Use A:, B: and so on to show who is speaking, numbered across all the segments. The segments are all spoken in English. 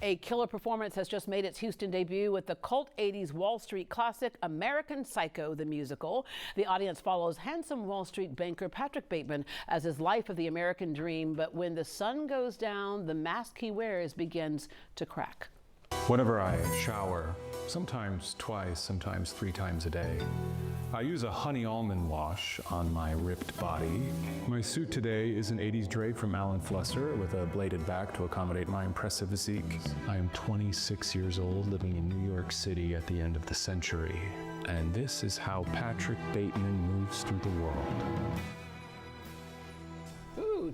A: A killer performance has just made its Houston debut with the cult 80s Wall Street classic American Psycho, the musical. The audience follows handsome Wall Street banker Patrick Bateman as his life of the American dream. But when the sun goes down, the mask he wears begins to crack.
B: Whenever I shower, sometimes twice, sometimes 3 times a day, I use a honey almond wash on my ripped body. My suit today is an 80s drape from Alan Flusser with a bladed back to accommodate my impressive physique. I am 26 years old, living in New York City at the end of the century. And this is how Patrick Bateman moves through the world.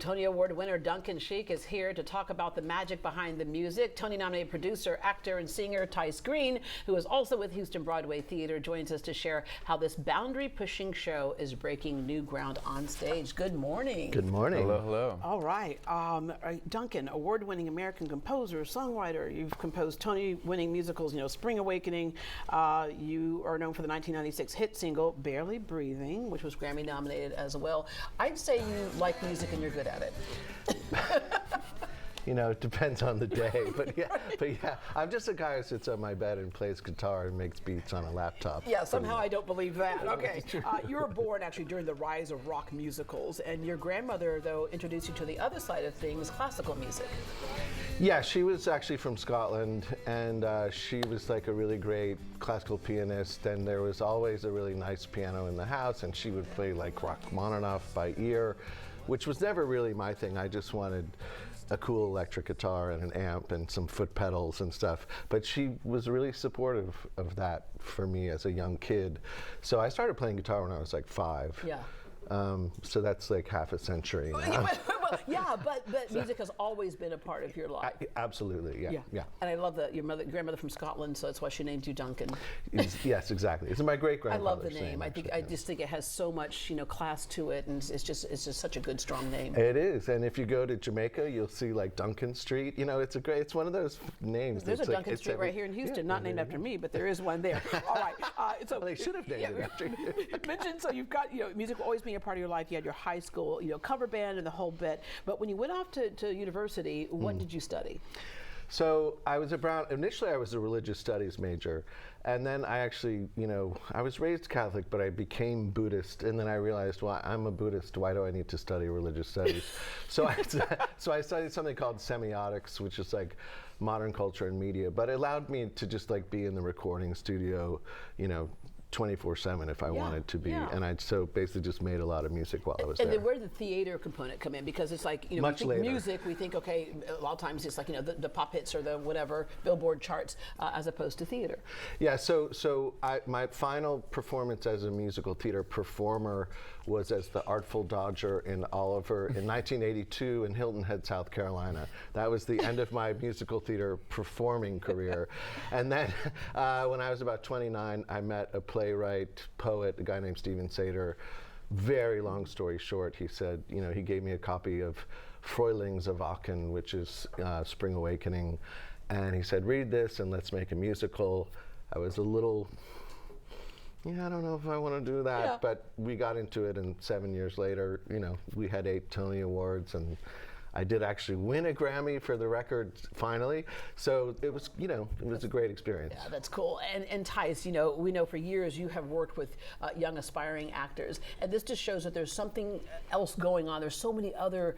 A: Tony Award winner Duncan Sheik is here to talk about the magic behind the music. Tony-nominated producer, actor, and singer Tyce Green, who is also with Houston Broadway Theater, joins us to share how this boundary-pushing show is breaking new ground on stage. Good morning.
C: Good morning.
D: Hello, hello.
A: All right. Duncan, award-winning American composer, songwriter. You've composed Tony-winning musicals, Spring Awakening. You are known for the 1996 hit single, Barely Breathing, which was Grammy-nominated as well. I'd say you like music and you're good at it.
C: It depends on the day, but yeah, I'm just a guy who sits on my bed and plays guitar and makes beats on a laptop.
A: Yeah, somehow I don't believe that. Okay, you were born actually during the rise of rock musicals, and your grandmother, though, introduced you to the other side of things, classical music.
C: Yeah, she was actually from Scotland, and she was like a really great classical pianist, and there was always a really nice piano in the house, and she would play like Rachmaninoff by ear, which was never really my thing. I just wanted a cool electric guitar and an amp and some foot pedals and stuff. But she was really supportive of that for me as a young kid. So I started playing guitar when I was like 5.
A: Yeah.
C: So that's like half a century now.
A: Yeah, but music has always been a part of your life.
C: Absolutely, yeah.
A: And I love that your grandmother from Scotland, so that's why she named you Duncan.
C: Yes, exactly. It's my great grandfather's
A: I love the name.
C: actually,
A: I just think it has so much, class to it, and it's just such a good, strong name.
C: It is, and if you go to Jamaica, you'll see like Duncan Street. It's one of those names.
A: There's a Duncan Street right here in Houston, not named after me, but there is one there. All right.
C: So they should have named it after you.
A: Mentioned, so you've got music always being a part of your life. You had your high school, cover band and the whole bit. But when you went off to university, what did you study?
C: So initially I was a religious studies major, and then I actually, I was raised Catholic, but I became Buddhist, and then I realized, well, I'm a Buddhist, why do I need to study religious studies? So I studied something called semiotics, which is like modern culture and media, but it allowed me to just like be in the recording studio, 24/7 if I wanted to be, and I so basically just made a lot of music while I was there.
A: And then where did the theater component come in? Because it's like,
C: Much
A: we think
C: later.
A: Music, we think, okay, a lot of times it's like, the pop hits or the whatever, Billboard charts, as opposed to theater.
C: Yeah, so my final performance as a musical theater performer was as the Artful Dodger in Oliver in 1982 in Hilton Head, South Carolina. That was the end of my musical theater performing career. And then when I was about 29, I met a playwright, poet, a guy named Stephen Sater. Very long story short, he said, he gave me a copy of Frühlings of Aachen, which is Spring Awakening, and he said, read this and let's make a musical. I was a little, I don't know if I want to do that, but we got into it, and 7 years later, we had 8 Tony Awards, and I did actually win a Grammy for the record finally. So it was, it was a great experience.
A: Yeah, that's cool. And Tyce, we know for years you have worked with young aspiring actors, and this just shows that there's something else going on. There's so many other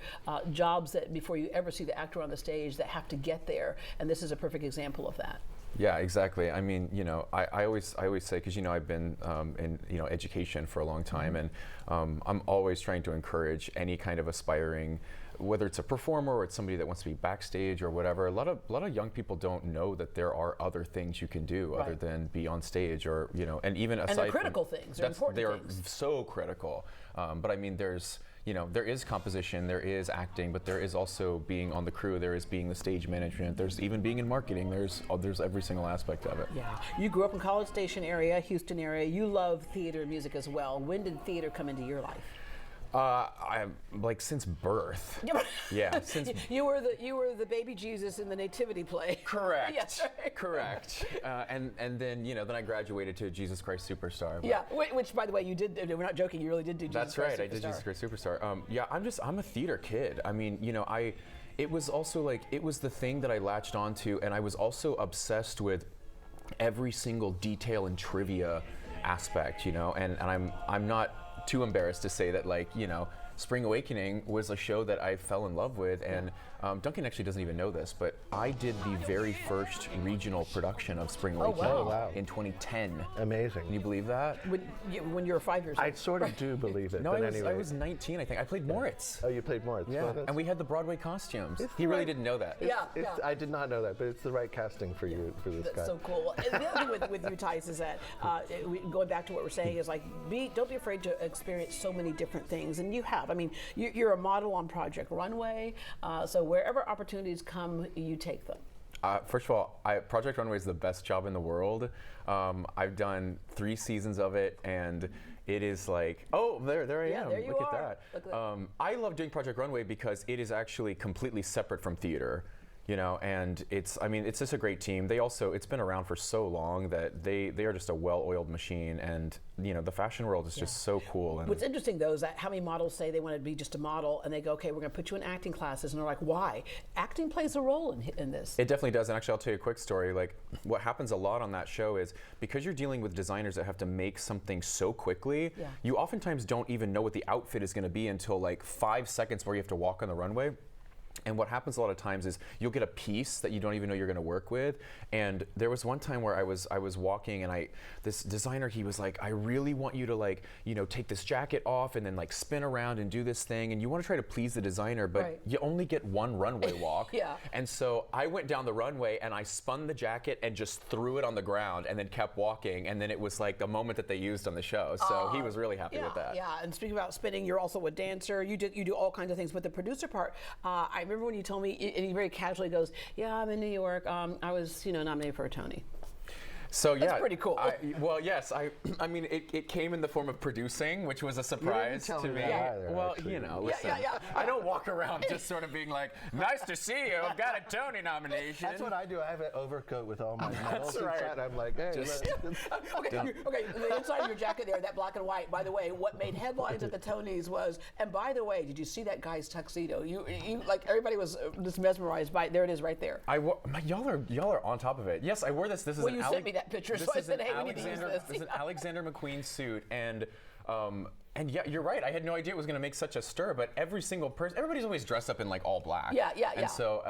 A: jobs that before you ever see the actor on the stage that have to get there, and this is a perfect example of that.
D: Yeah, exactly. I mean, I always say, because I've been in education for a long time, and I'm always trying to encourage any kind of aspiring, whether it's a performer or it's somebody that wants to be backstage or whatever. A lot of young people don't know that there are other things you can do other than be on stage, or and even aside,
A: and they're critical things. They're important things.
D: They're so critical. But I mean, there's there is composition, there is acting, but there is also being on the crew, there is being the stage management, there's even being in marketing, there's every single aspect of it.
A: Yeah. You grew up in College Station area, Houston area. You love theater and music as well. When did theater come into your life?
D: I'm like since birth. Yeah, since
A: you were the baby Jesus in the nativity play.
D: Correct.
A: Yes, right.
D: Correct. And then then I graduated to Jesus Christ Superstar.
A: Yeah, which by the way you did. We're not joking. You really did do Jesus
D: That's
A: Christ
D: right.
A: Superstar.
D: I did Jesus Christ Superstar. Yeah, I'm a theater kid. I mean, it was also like, it was the thing that I latched onto, and I was also obsessed with every single detail and trivia aspect, you know, and I'm not too embarrassed to say that, like, you know, Spring Awakening was a show that I fell in love with, and Duncan actually doesn't even know this, but I did the very first regional production of Spring Awakening in 2010.
C: Amazing.
D: Can you believe that?
A: When you were 5 years old.
C: I sort of do believe it.
D: No,
C: but
D: I
C: anyway.
D: was 19, I think. I played Moritz.
C: Oh, you played Moritz.
D: Yeah,
C: Well,
D: and we had the Broadway costumes.
C: It's
D: He really
C: right.
D: didn't know that.
C: I did not know that, but it's the right casting for you, for this guy.
A: That's so cool. And the other thing with you, Tyce, is that going back to what we're saying is like, don't be afraid to experience so many different things, and you have. I mean, you're a model on Project Runway, so wherever opportunities come, you take them.
D: First of all, Project Runway is the best job in the world. I've done 3 seasons of it, and it is like, oh, there I am.
A: There you
D: Look
A: are.
D: at that. I love doing Project Runway because it is actually completely separate from theater. You know, and it's just a great team. It's been around for so long that they are just a well-oiled machine, and you know, the fashion world is just so cool. And
A: what's interesting though is that how many models say they want to be just a model, and they go, okay, we're going to put you in acting classes, and they're like, why? Acting plays a role in this.
D: It definitely does, and actually I'll tell you a quick story. Like, what happens a lot on that show is, because you're dealing with designers that have to make something so quickly, you oftentimes don't even know what the outfit is going to be until like 5 seconds where you have to walk on the runway. And what happens a lot of times is you'll get a piece that you don't even know you're going to work with. And there was one time where I was walking, and this designer, he was like, I really want you to, like, you know, take this jacket off and then like spin around and do this thing. And you want to try to please the designer, but you only get one runway walk. And so I went down the runway and I spun the jacket and just threw it on the ground and then kept walking. And then it was like the moment that they used on the show. So he was really happy with that.
A: Yeah, and speaking about spinning, you're also a dancer. You do all kinds of things. But the producer part, I remember when you told me, and he very casually goes, yeah, I'm in New York. I was, nominated for a Tony.
D: So yeah,
A: that's pretty cool.
D: Well, yes, I mean, it came in the form of producing, which was a surprise to me.
C: Either,
D: well,
C: actually.
D: you know, listen, I don't walk around just sort of being like, nice to see you, I've got a Tony nomination.
C: That's what I do. I have an overcoat with all my medals
D: That's right.
C: inside. I'm like, hey,
A: okay, the inside of your jacket there, that black and white. By the way, what made headlines at the Tonys was, and by the way, did you see that guy's tuxedo? You like, everybody was just mesmerized by it. There it is, right there.
D: Y'all are on top of it. Yes, I wore this. This is
A: well, you sent me that picture, so I said, hey, we need to use this.
D: This is an Alexander McQueen suit, and yeah, you're right. I had no idea it was going to make such a stir, but every single person, everybody's always dressed up in like all black.
A: Yeah.
D: And so,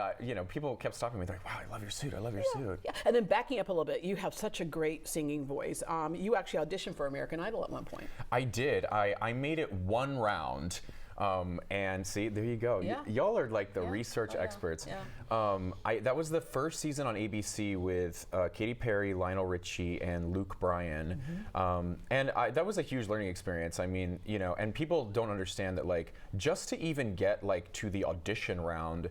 D: people kept stopping me. They're like, wow, I love your suit. I love your suit.
A: Yeah. And then backing up a little bit, you have such a great singing voice. You actually auditioned for American Idol at one point.
D: I did. I made it one round. And see, there you go. Y'all are like the research experts. That was the first season on ABC with Katy Perry, Lionel Richie, and Luke Bryan. And that was a huge learning experience. I mean, and people don't understand that, like, just to even get like to the audition round,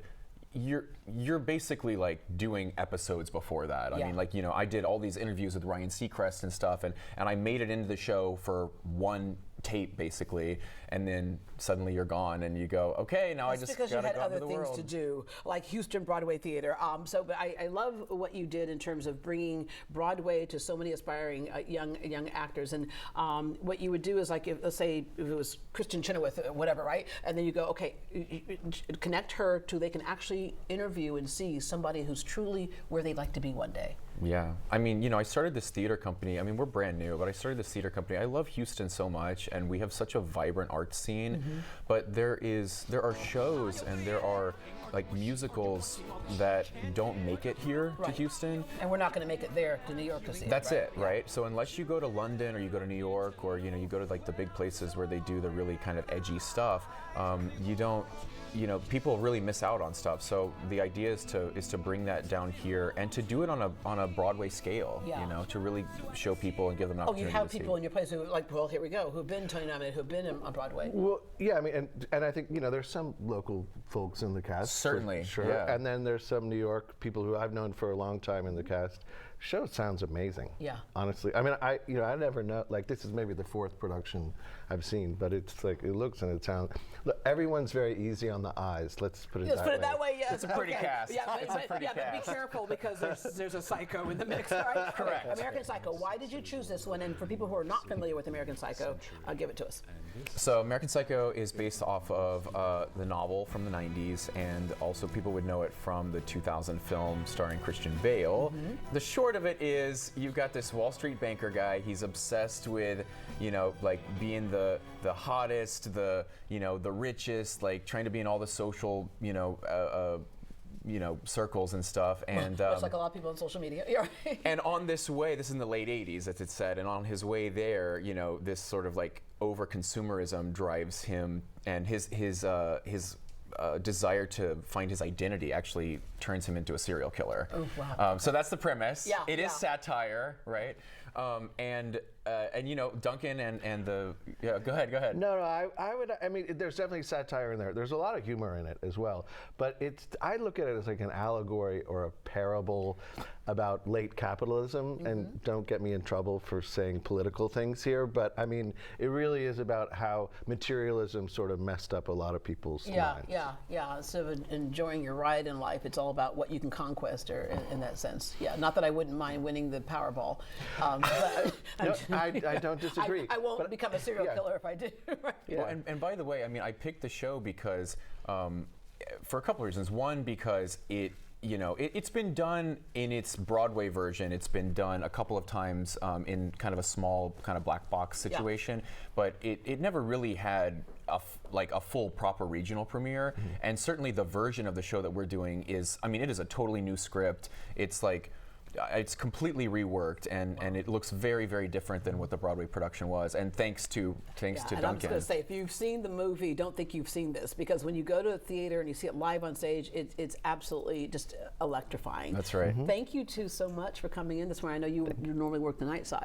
D: you're basically like doing episodes before that. I mean, like, I did all these interviews with Ryan Seacrest and stuff, and I made it into the show for one tape basically, and then suddenly you're gone and you go, okay, now I just
A: because you
D: gotta
A: had
D: go
A: other
D: into the
A: things
D: world.
A: to do, like Houston Broadway Theater. But I love what you did in terms of bringing Broadway to so many aspiring young actors. And what you would do is, like, let's say if it was Kristen Chenoweth, whatever, right? And then you go, okay, you connect her to, they can actually interview and see somebody who's truly where they'd like to be one day.
D: Yeah, I mean, I started this theater company. I mean, we're brand new, but I started this theater company. I love Houston so much, and we have such a vibrant art scene. But there are shows and there are like musicals that don't make it here to Houston.
A: And we're not going to make it there to New York to see
D: That's
A: it.
D: it, right? So unless you go to London or you go to New York, or you go to like the big places where they do the really kind of edgy stuff, you don't. People really miss out on stuff. So the idea is to bring that down here and to do it on a Broadway scale. To really show people and give them an opportunity.
A: You have people in your place who, like, well, here we go, who've been Tony nominated, who've been on Broadway.
C: Well, yeah, I mean, and I think there's some local folks in the cast.
D: Certainly,
C: sure.
D: yeah.
C: And then there's some New York people who I've known for a long time in the cast. Show sounds amazing.
A: Yeah.
C: Honestly, I mean, I never know. Like, this is maybe the 4th production I've seen, but it's like, it looks and it sounds. Look, everyone's very easy on the the eyes. Let's put it
A: Let's
C: that
A: put
C: way.
A: it that way. Yes,
D: It's a pretty cast.
A: Yeah, but,
D: It's a pretty
A: but be
D: cast.
A: careful because there's a Psycho in the mix. Right?
D: Correct.
A: American Psycho. Why did you choose this one? And for people who are not familiar with American Psycho, give it to us.
D: So American Psycho is based off of the novel from the 90s, and also people would know it from the 2000 film starring Christian Bale. The short of it is you've got this Wall Street banker guy. He's obsessed with, like being the hottest, the richest, like trying to be in all the social, circles and stuff. And
A: Much like a lot of people on social media. Yeah, right.
D: and on this way, this is in the late 80s, as it said, and on his way there, this sort of like over-consumerism drives him, and his desire to find his identity actually turns him into a serial killer.
A: Oh, wow.
D: So that's the premise.
A: Yeah,
D: It is
A: yeah.
D: satire, right? And Duncan and the go ahead.
C: No, I mean, there's definitely satire in there. There's a lot of humor in it as well. But I look at it as like an allegory or a parable about late capitalism. And don't get me in trouble for saying political things here, but I mean, it really is about how materialism sort of messed up a lot of people's minds.
A: Yeah. Instead of enjoying your ride in life, it's all about what you can conquest, or in that sense. Yeah. Not that I wouldn't mind winning the Powerball. But
C: No, I don't disagree.
A: I won't
C: but-
A: become a serial
C: yeah.
A: killer if I do. Right.
C: Yeah.
D: Well, and by the way, I mean, I picked the show because, for a couple of reasons. One, because it's been done in its Broadway version. It's been done a couple of times in kind of a small kind of black box situation, but it never really had a full proper regional premiere. And certainly the version of the show that we're doing is, I mean, it is a totally new script. It's like, it's completely reworked, and it looks very, very different than what the Broadway production was. And thanks to
A: And
D: Duncan.
A: I'm just going to say, if you've seen the movie, don't think you've seen this, because when you go to a theater and you see it live on stage, it's absolutely just electrifying.
D: That's right.
A: Thank you two so much for coming in this morning. I know you normally work the night side.